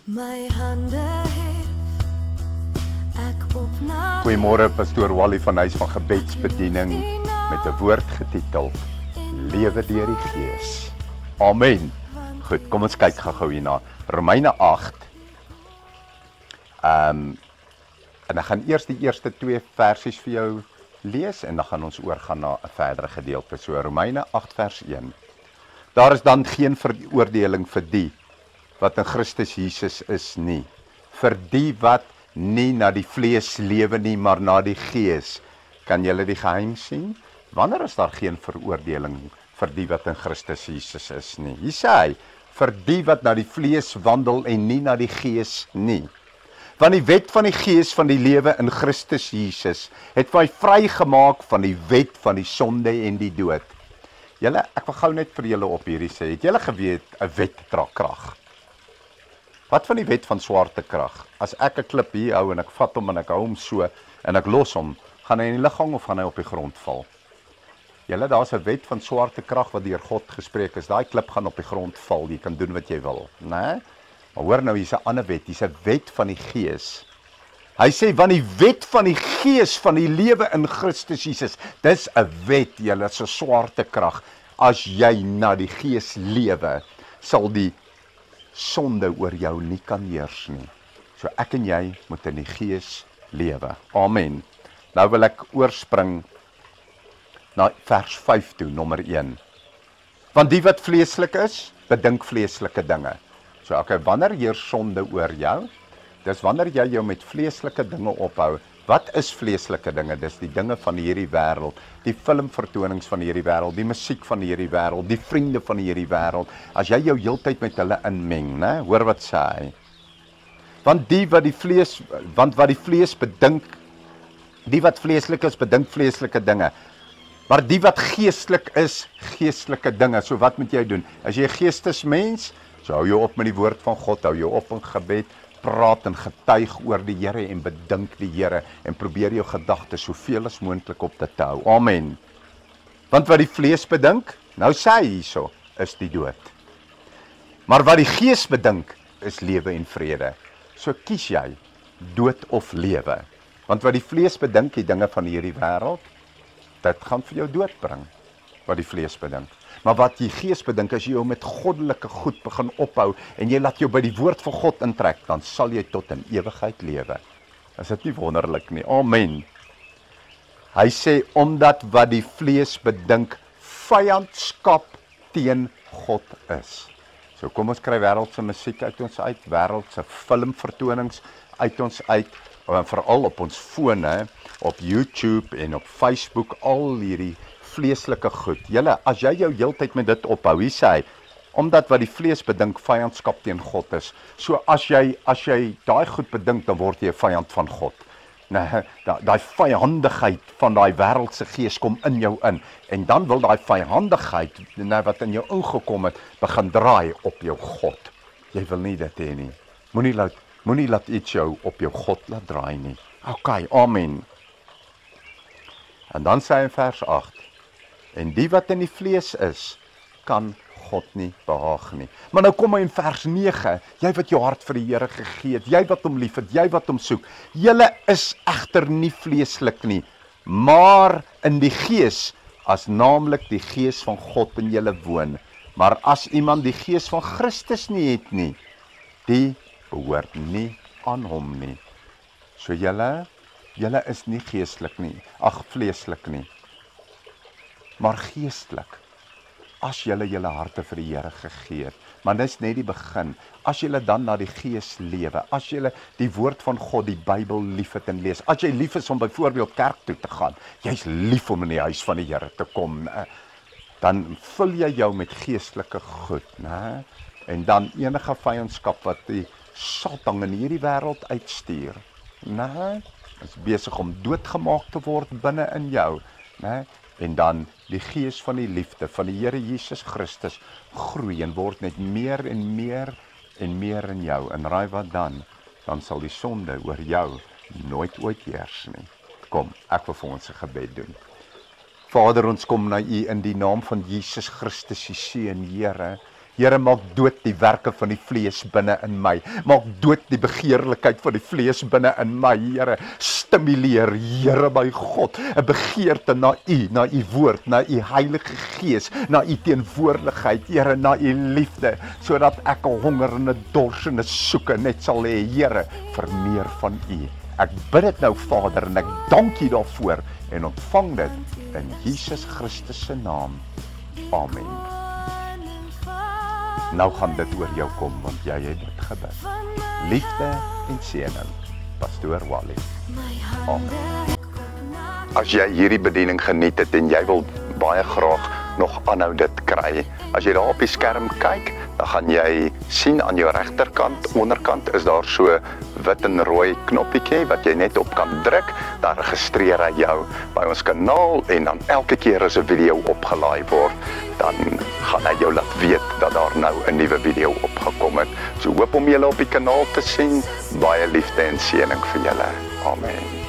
My hande het ek op na Goeiemôre, pastoor Wally van Huis van Gebedsbediening met 'n woord getiteld Lewe deur die Gees. Amen. Goed, kom ons kyk gou-gou hierna. Romeine 8. En ek gaan eers die eerste 2 versies vir jou lees en dan gaan ons oorgaan na 'n verdere gedeelte. So Romeine 8 vers 1. Daar is dan geen veroordeling vir die wat in Christus Jesus is nie. Vir die wat nie na die vlees lewe nie, maar na die Gees. Kan julle die geheim sien? Wanneer is daar geen veroordeling vir die wat in Christus Jesus is nie? Hier sê hy, vir die wat na die vlees wandel en nie na die Gees nie. Want die wet van die Gees van die lewe in Christus Jesus het my vrygemaak van die wet van die sonde en die dood. Julle, ek wil gou net vir julle op hierdie sê, het julle geweet 'n wet dra krag? Wat van die wet van swaartekrag? As ek 'n klip hier hou en ek vat hom en ek hou hom so en ek los hom, gaan hy in die lug hang of gaan hy op die grond val? Julle, daar's 'n wet van swaartekrag wat deur God gespreek is. Daai klip gaan op die grond val. Jy kan doen wat jy wil, né? Maar hoor nou, hier's 'n ander wet. Hier's 'n wet van die Gees. Hy sê, want die wet van die Gees van die lewe in Christus Jesus, dis 'n wet, julle, is 'n swaartekrag. As jy na die Gees lewe, sal die sonde oor jou nie kan heers nie. So ek en jy moet in die Gees lewe. Amen. Nou wil ek oorspring na vers 5 toe, nommer 1. Want die wat vleeslik is, bedink vleeslike dinge. So okay, wanneer heers sonde oor jou? Dis wanneer jy jou met vleeslike dinge ophou. Wat is vleeslike dinge? Dis die dinge van hierdie wêreld, die filmvertonings van hierdie wêreld, die musiek van hierdie wêreld, die vriende van hierdie wêreld. As jy jou heeltyd met hulle inmeng, né? Hoor wat sê hy. Want wat die vlees bedink, die wat vleeslik is, bedink vleeslike dinge. Maar die wat geestelik is, geestelike dinge. So wat moet jy doen? As jy 'n geestesmens, so hou jou op met die woord van God, hou jou op in gebed, praat en getuig oor die Here en bedink die Here en probeer jou gedagtes soveel as moontlik op dit te hou. Amen. Want wat die vlees bedink, nou sê hy hierso, is die dood. Maar wat die Gees bedink, is lewe en vrede. So kies jy dood of lewe. Want wat die vlees bedink, die dinge van hierdie wêreld, dit gaan vir jou dood bring, wat die vlees bedink. Maar wat die Gees bedink, as jy jou met goddelike goed begin ophou, en jy laat jou by die woord van God intrek, dan sal jy tot in ewigheid lewe. Is dit nie wonderlik nie? Amen. Hy sê, omdat wat die vlees bedink, vyandskap teen God is. So kom ons kry wêreldse musiek uit ons uit, wêreldse filmvertonings uit ons uit, en veral op ons fone, op YouTube en op Facebook, al hierdie vleeslike goed. Julle, as jy jou heeltyd met dit ophou, hier sê hy, omdat wat die vlees bedink, vyandskap teen God is. So as jy daai goed bedink, dan word jy 'n vyand van God. Nee, daai vyandigheid van daai wêreldse gees kom in jou in, en dan wil daai vyandigheid, wat in jou ingekom het, begin draai op jou God. Jy wil nie dit hê nie. Moenie laat iets jou op jou God laat draai nie. Okay, amen. En dan sê hy in vers 8, en die wat in die vlees is, kan God nie behaag nie. Maar nou kom hy in vers 9, jy wat jou hart vir die Here gegee het, jy wat hom liefhet, jy wat hom soek, julle is egter nie vleeslik nie, maar in die Gees, as naamlik die Gees van God in julle woon. Maar as iemand die Gees van Christus nie het nie, die behoort nie aan hom nie. So julle is nie geestelik nie, vleeslik nie, maar geestelik. As julle harte vir die Here gegee het, maar dis net die begin. As julle dan na die Gees lewe, as julle die woord van God, die Bybel liefhet en lees, as jy lief is om byvoorbeeld kerk toe te gaan, jy's lief om in die huis van die Here te kom, dan vul jy jou met geestelike goed, né? En dan enige vyandskap wat die Satan in hierdie wêreld uitstuur, né? Is besig om doodgemaak te word binne in jou, né? En dan die Gees van die liefde van die Here Jesus Christus groei en word net meer en meer en meer in jou. En raai wat dan? Dan sal die sonde oor jou nooit ooit heers nie. Kom, ek wil vir ons 'n gebed doen. Vader, ons kom na U in die naam van Jesus Christus, U Seun, Here. Here, maak dood die werke van die vlees binne in my. Maak dood die begeerlikheid van die vlees binne in my, Here. Stimuleer, Here my God, 'n begeerte na U, na U woord, na U Heilige Gees, na U teenwoordigheid, Here, na U liefde, sodat ek 'n honger en 'n dors en 'n soeke net sal hê, Here, vir meer van U. Ek bid dit nou, Vader, en ek dank U daarvoor en ontvang dit in Jesus Christus se naam. Amen. Nou gaan dit oor jou kom, want jy het dit gebid. Liefde en seëning, Pastoor Wally. Amen. As jy hierdie bediening geniet het en jy wil baie graag nog aanhou dit kry, as jy daar op die skerm kyk, dan gaan jy sien aan jou regterkant, onderkant is daar so wit en rooi knoppietjie wat jy net op kan druk, dan registreer hy jou by ons kanaal en dan elke keer as 'n video opgelaai word, dan gaan hy jou laat weet dat daar nou 'n nuwe video opgekom het. So hoop om julle op die kanaal te sien. Baie liefde en seëning vir julle. Amen.